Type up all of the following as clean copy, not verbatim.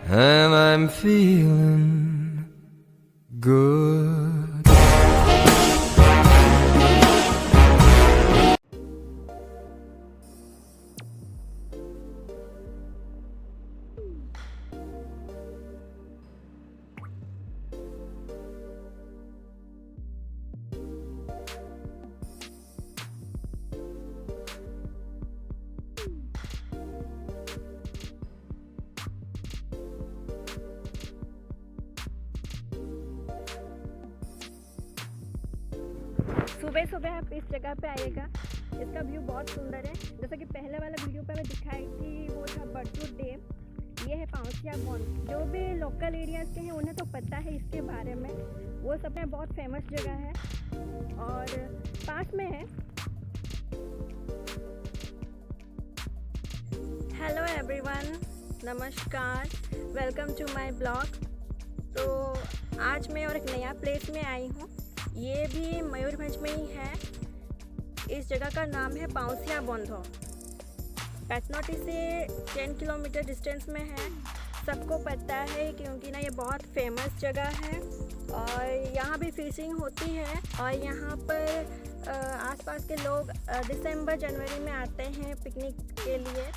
and I'm feeling good. सुबह सुबह आप इस जगह पे आइएगा। इसका व्यू बहुत सुंदर है। जैसा कि पहले वाला वीडियो पे मैं दिखाई थी, वो था बड़सू डैम। ये है पाउंसिया डैम। जो भी लोकल एरियाज़ के हैं उन्हें तो पता है इसके बारे में। वो सब में बहुत फेमस जगह है और पास में है। हेलो एवरीवन, नमस्कार, वेलकम टू माय ब्लॉग। तो आज मैं और एक नया प्लेस में आई हूँ। ये भी मयूरभंज में ही है। इस जगह का नाम है पाउंसिया डैम। बेतनोटी से 10 किलोमीटर डिस्टेंस में है। सबको पता है क्योंकि ना ये बहुत फेमस जगह है और यहाँ भी फिशिंग होती है। और यहाँ पर आसपास के लोग दिसंबर जनवरी में आते हैं पिकनिक के लिए।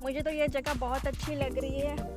मुझे तो ये जगह बहुत अच्छी लग रही है।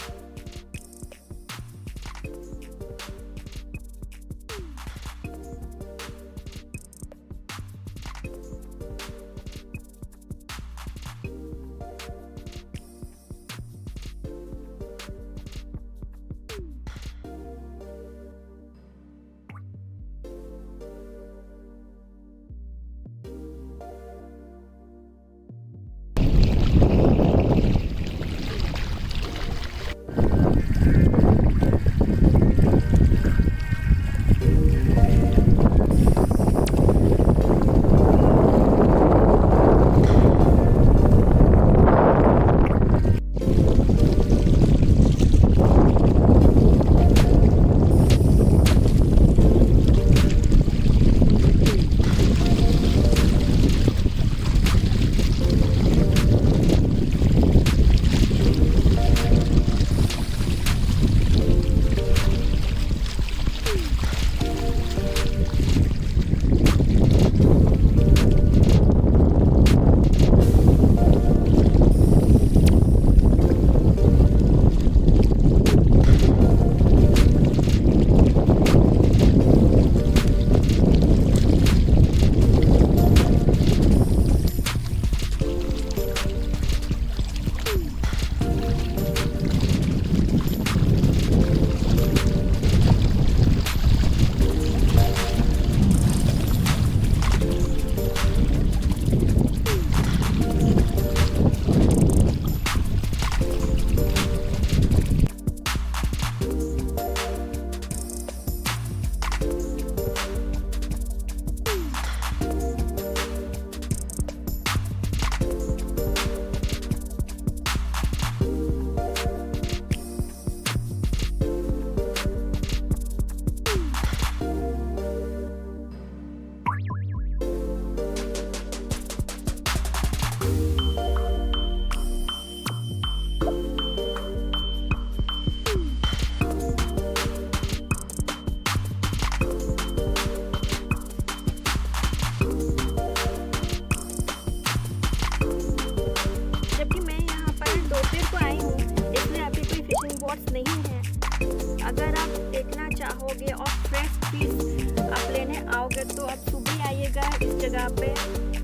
चाहोगे और फ्रेश पीस आप लेने आओगे तो आप सुबह आइएगा इस जगह पे।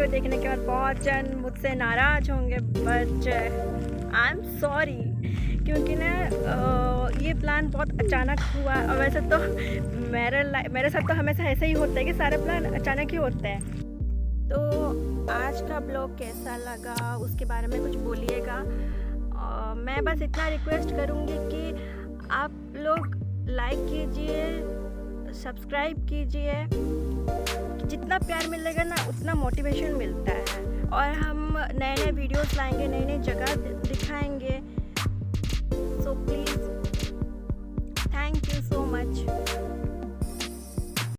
वीडियो देखने के बाद बहुत जन मुझसे नाराज़ होंगे, बट आई एम सॉरी, क्योंकि ना ये प्लान बहुत अचानक हुआ। और वैसे तो मेरे साथ तो हमेशा ऐसे ही होता है कि सारे प्लान अचानक ही होते हैं। तो आज का ब्लॉग कैसा लगा उसके बारे में कुछ बोलिएगा। मैं बस इतना रिक्वेस्ट करूँगी कि आप लोग लाइक कीजिए, सब्सक्राइब कीजिए। जितना प्यार मिलेगा ना उतना मोटिवेशन मिलता है, और हम नए नए वीडियोस लाएंगे, नई नई जगह दिखाएंगे। So please, thank you so much.